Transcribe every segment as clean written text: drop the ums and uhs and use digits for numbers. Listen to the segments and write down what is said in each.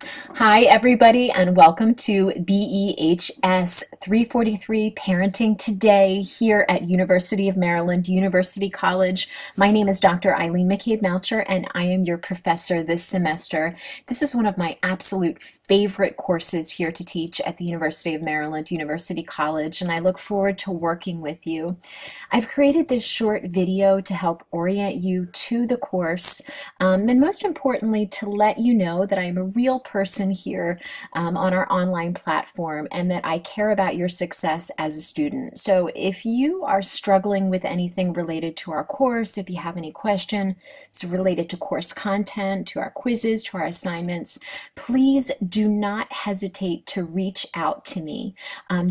Hi, everybody, and welcome to BEHS 343 Parenting Today here at University of Maryland, University College. My name is Dr. Eileen McCabe-Melcher, and I am your professor this semester. This is one of my absolute favorite courses here to teach at the University of Maryland, University College, and I look forward to working with you. I've created this short video to help orient you to the course, and most importantly, to let you know that I'm a real person here on our online platform and that I care about your success as a student. So if you are struggling with anything related to our course, if you have any questions related to course content, to our quizzes, to our assignments, please do not hesitate to reach out to me.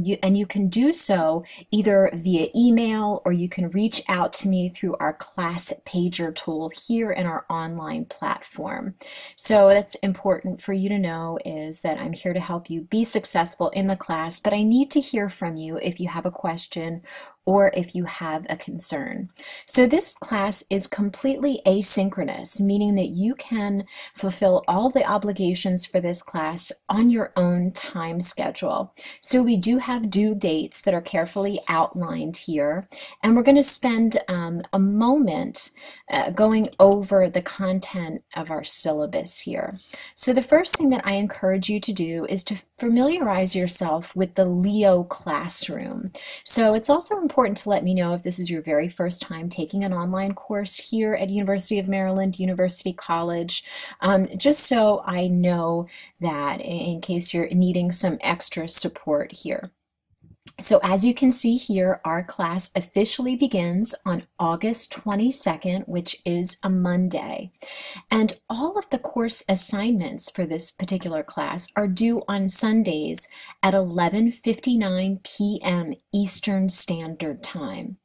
You can do so either via email or you can reach out to me through our class pager tool here in our online platform. So that's important for you to know, is that I'm here to help you be successful in the class, but I need to hear from you if you have a question or if you have a concern. So this class is completely asynchronous, meaning that you can fulfill all the obligations for this class on your own time schedule. So we do have due dates that are carefully outlined here, and we're going to spend a moment going over the content of our syllabus here. So the first thing that I encourage you to do is to familiarize yourself with the Leo classroom. So it's also important to let me know if this is your very first time taking an online course here at University of Maryland, University College, just so I know that in case you're needing some extra support here. So as you can see here, our class officially begins on August 22nd, which is a Monday. And all of the course assignments for this particular class are due on Sundays at 11:59 p.m. Eastern Standard Time.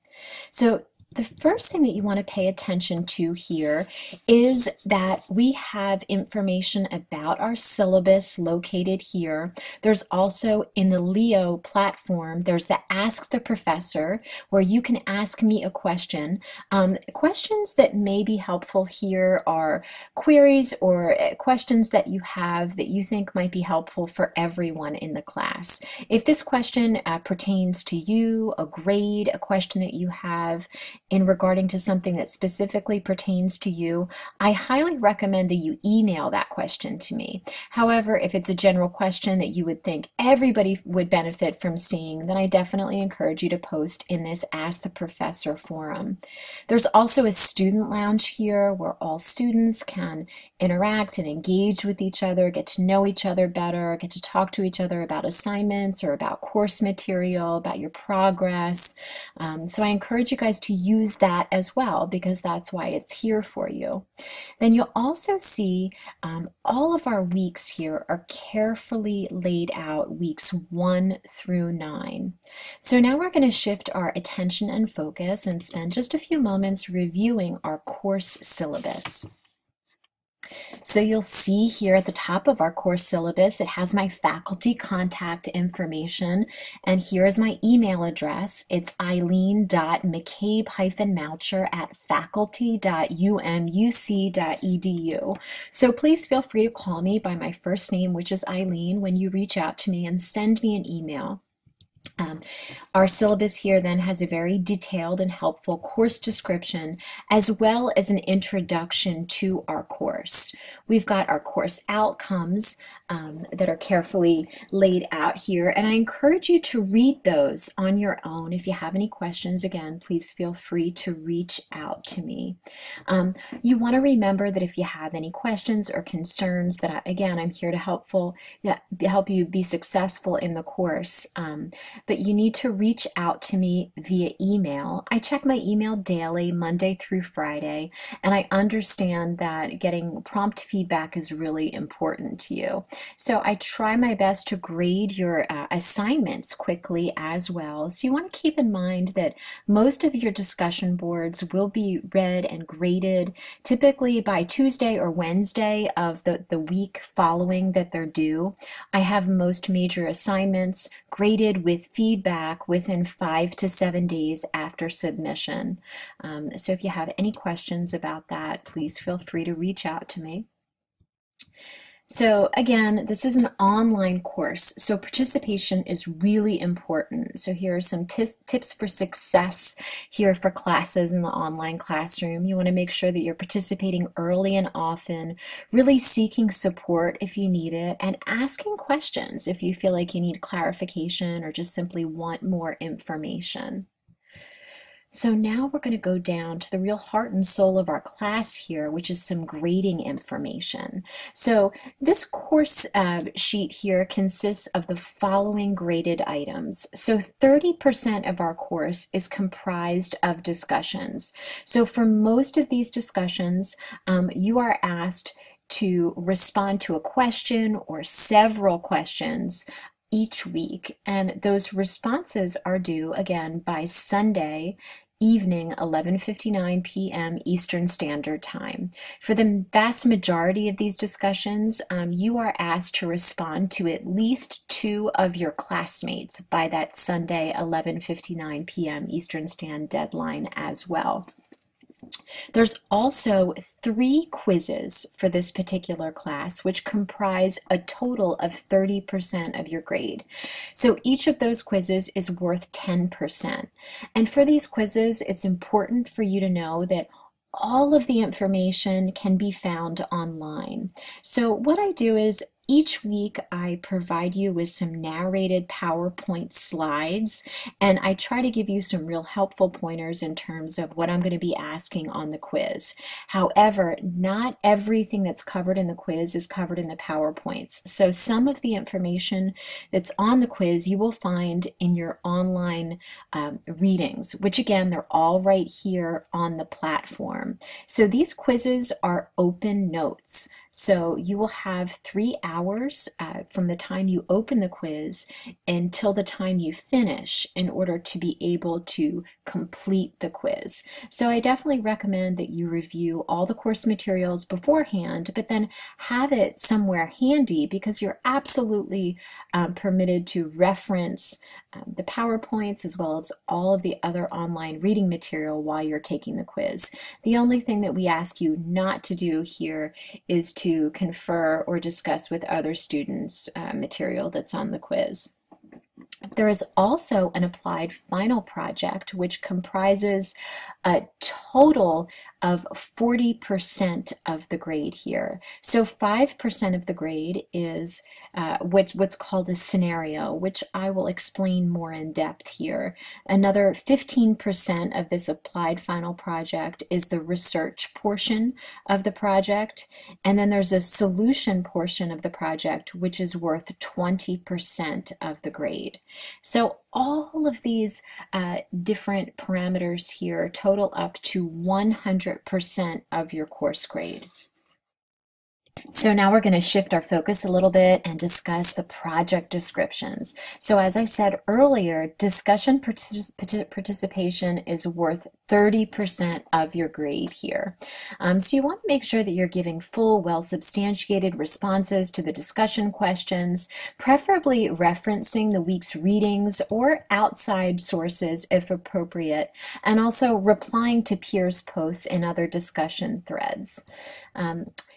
So the first thing that you want to pay attention to here is that we have information about our syllabus located here. There's also in the Leo platform, there's the Ask the Professor, where you can ask me a question. Questions that may be helpful here are queries or questions that you have that you think might be helpful for everyone in the class. If this question pertains to you, a grade, a question that you have in regarding to something that specifically pertains to you, I highly recommend that you email that question to me. However, if it's a general question that you would think everybody would benefit from seeing, then I definitely encourage you to post in this Ask the Professor forum. There's also a student lounge here where all students can interact and engage with each other, get to know each other better, get to talk to each other about assignments or about course material, about your progress. So I encourage you guys to use that as well, because that's why it's here for you. Then you'll also see all of our weeks here are carefully laid out, weeks 1 through 9. So now we're going to shift our attention and focus and spend just a few moments reviewing our course syllabus. So you'll see here at the top of our course syllabus, it has my faculty contact information, and here is my email address. It's eileen.mccabe-melcher@faculty.umuc.edu. So please feel free to call me by my first name, which is Eileen, when you reach out to me, and send me an email. Our syllabus here then has a very detailed and helpful course description, as well as an introduction to our course. We've got our course outcomes that are carefully laid out here, and I encourage you to read those on your own. If you have any questions, again, please feel free to reach out to me. You want to remember that if you have any questions or concerns, that again, I'm here to help you be successful in the course. But you need to reach out to me via email. I check my email daily, Monday through Friday, and I understand that getting prompt feedback is really important to you. So I try my best to grade your assignments quickly as well. So you want to keep in mind that most of your discussion boards will be read and graded typically by Tuesday or Wednesday of the week following that they're due. I have most major assignments graded with feedback within 5 to 7 days after submission. So if you have any questions about that, please feel free to reach out to me. So again, this is an online course, so participation is really important. So here are some tips for success here for classes in the online classroom. You want to make sure that you're participating early and often, really seeking support if you need it, and asking questions if you feel like you need clarification or just simply want more information. So now we're going to go down to the real heart and soul of our class here, which is some grading information. So this course sheet here consists of the following graded items. So 30% of our course is comprised of discussions. So for most of these discussions, you are asked to respond to a question or several questions each week, and those responses are due again by Sunday evening, 11:59 p.m. Eastern Standard Time. For the vast majority of these discussions, you are asked to respond to at least 2 of your classmates by that Sunday, 11:59 p.m. Eastern Standard deadline as well. There's also 3 quizzes for this particular class, which comprise a total of 30% of your grade. So each of those quizzes is worth 10%. And for these quizzes, it's important for you to know that all of the information can be found online. So what I do is each week I provide you with some narrated PowerPoint slides, and I try to give you some real helpful pointers in terms of what I'm going to be asking on the quiz. However, not everything that's covered in the quiz is covered in the PowerPoints. So some of the information that's on the quiz you will find in your online readings, which again, they're all right here on the platform. So these quizzes are open notes. So you will have 3 hours from the time you open the quiz until the time you finish in order to be able to complete the quiz. So I definitely recommend that you review all the course materials beforehand, but then have it somewhere handy, because you're absolutely permitted to reference the PowerPoints as well as all of the other online reading material while you're taking the quiz. The only thing that we ask you not to do here is to confer or discuss with other students material that's on the quiz. There is also an applied final project, which comprises a total of 40% of the grade here. So 5% of the grade is what's called a scenario, which I will explain more in depth here. Another 15% of this applied final project is the research portion of the project, and then there's a solution portion of the project, which is worth 20% of the grade. So all of these different parameters here total up to 100% of your course grade. So now we're going to shift our focus a little bit and discuss the project descriptions. So as I said earlier, discussion participation is worth 30% of your grade here. So you want to make sure that you're giving full, well-substantiated responses to the discussion questions, preferably referencing the week's readings or outside sources if appropriate, and also replying to peers' posts and other discussion threads.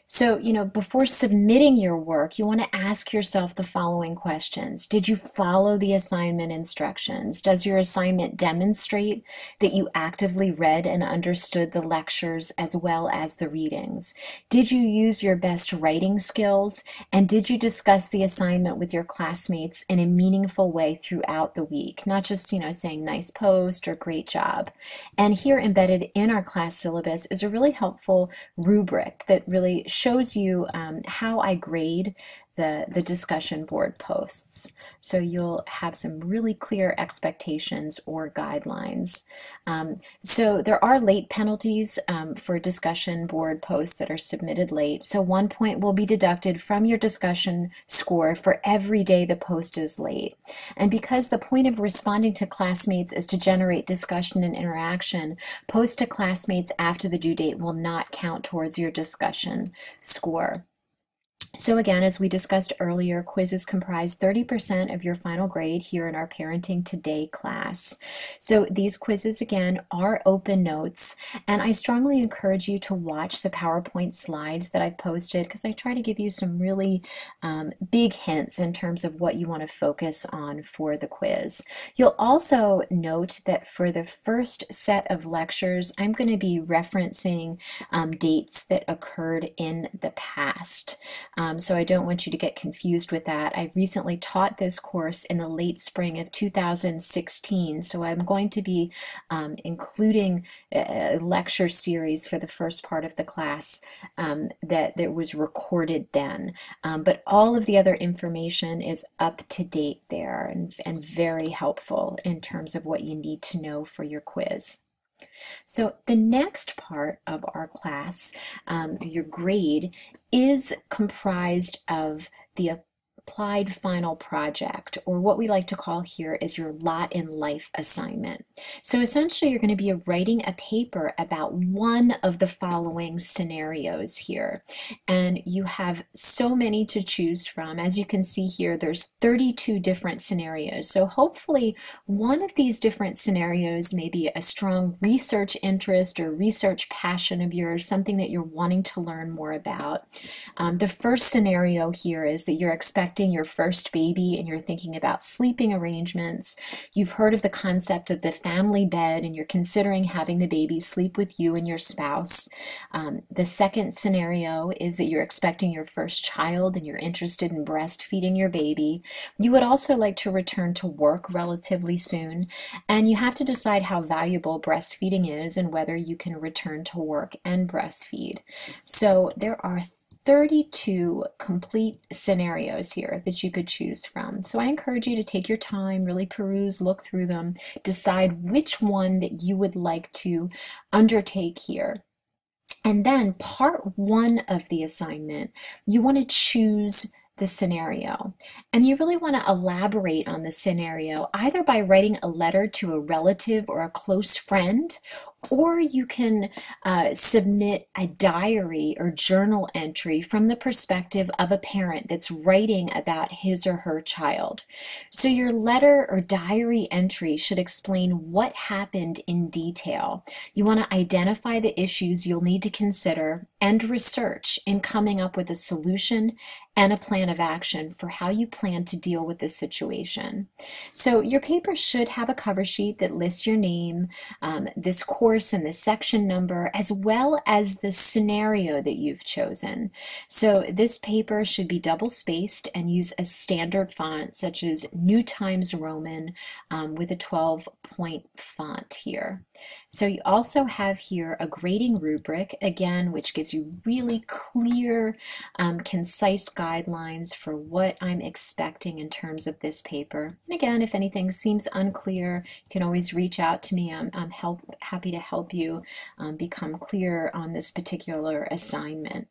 So, before submitting your work, you want to ask yourself the following questions. Did you follow the assignment instructions? Does your assignment demonstrate that you actively read and understood the lectures as well as the readings? Did you use your best writing skills? And did you discuss the assignment with your classmates in a meaningful way throughout the week? Not just, saying nice post or great job. And here embedded in our class syllabus is a really helpful rubric that really shows you how I grade the discussion board posts. So you'll have some really clear expectations or guidelines. So there are late penalties for discussion board posts that are submitted late. So 1 point will be deducted from your discussion score for every day the post is late. And because the point of responding to classmates is to generate discussion and interaction, posts to classmates after the due date will not count towards your discussion score. So again, as we discussed earlier, quizzes comprise 30% of your final grade here in our Parenting Today class. So these quizzes, again, are open notes, and I strongly encourage you to watch the PowerPoint slides that I've posted because I try to give you some really big hints in terms of what you want to focus on for the quiz. You'll also note that for the first set of lectures, I'm going to be referencing dates that occurred in the past. So I don't want you to get confused with that. I recently taught this course in the late spring of 2016, so I'm going to be including a lecture series for the first part of the class that was recorded then. But all of the other information is up to date there and very helpful in terms of what you need to know for your quiz. So the next part of our class, your grade, is comprised of the applied final project, or what we like to call here is your lot in life assignment. So essentially you're going to be writing a paper about one of the following scenarios here, and you have so many to choose from. As you can see here, there's 32 different scenarios, so hopefully one of these different scenarios may be a strong research interest or research passion of yours, something that you're wanting to learn more about. The first scenario here is that you're expecting your first baby and you're thinking about sleeping arrangements. You've heard of the concept of the family bed and you're considering having the baby sleep with you and your spouse. The second scenario is that you're expecting your first child and you're interested in breastfeeding your baby. You would also like to return to work relatively soon, and you have to decide how valuable breastfeeding is and whether you can return to work and breastfeed. So there are 32 complete scenarios here that you could choose from. So I encourage you to take your time, really peruse, look through them, decide which one that you would like to undertake here. And then part one of the assignment, you want to choose the scenario. And you really want to elaborate on the scenario either by writing a letter to a relative or a close friend, or you can submit a diary or journal entry from the perspective of a parent that's writing about his or her child. So your letter or diary entry should explain what happened in detail. You want to identify the issues you'll need to consider and research in coming up with a solution and a plan of action for how you plan to deal with this situation. So your paper should have a cover sheet that lists your name, this course and the section number, as well as the scenario that you've chosen. So this paper should be double spaced and use a standard font such as New Times Roman with a 12-point font here. So you also have here a grading rubric, again, which gives you really clear, concise guidelines for what I'm expecting in terms of this paper. And again, if anything seems unclear, you can always reach out to me. I'm happy to help you become clear on this particular assignment.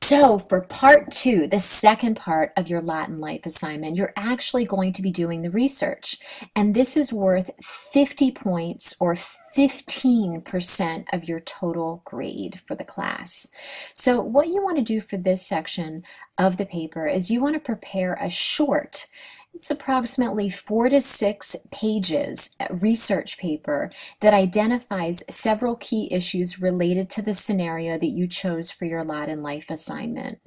So for part two, the second part of your lot in life assignment, you're actually going to be doing the research. And this is worth 50 points or 15% of your total grade for the class. So what you want to do for this section of the paper is you want to prepare a short, it's approximately 4 to 6 pages research paper that identifies several key issues related to the scenario that you chose for your lot in life assignment.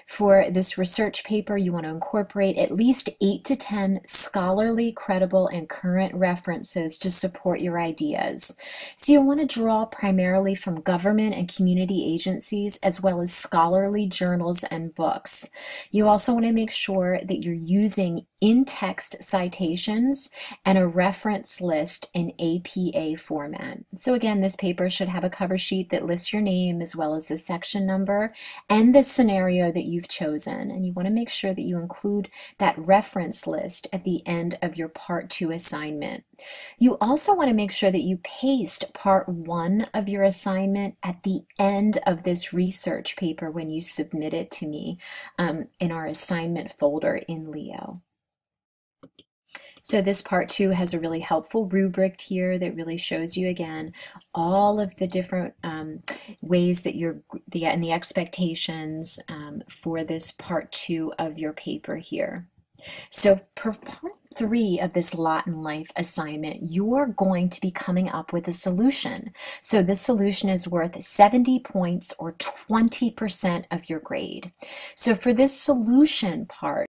For this research paper, you want to incorporate at least 8 to 10 scholarly, credible, and current references to support your ideas. So you want to draw primarily from government and community agencies, as well as scholarly journals and books. You also want to make sure that you're using in-text citations and a reference list in APA format. So again, this paper should have a cover sheet that lists your name as well as the section number and the scenario that you've chosen. And you want to make sure that you include that reference list at the end of your part 2 assignment. You also want to make sure that you paste part 1 of your assignment at the end of this research paper when you submit it to me in our assignment folder in Leo. So this part two has a really helpful rubric here that really shows you again all of the different ways that and the expectations for this part two of your paper here. So for part three of this Lot in Life assignment, you're going to be coming up with a solution. So this solution is worth 70 points or 20% of your grade. So for this solution part,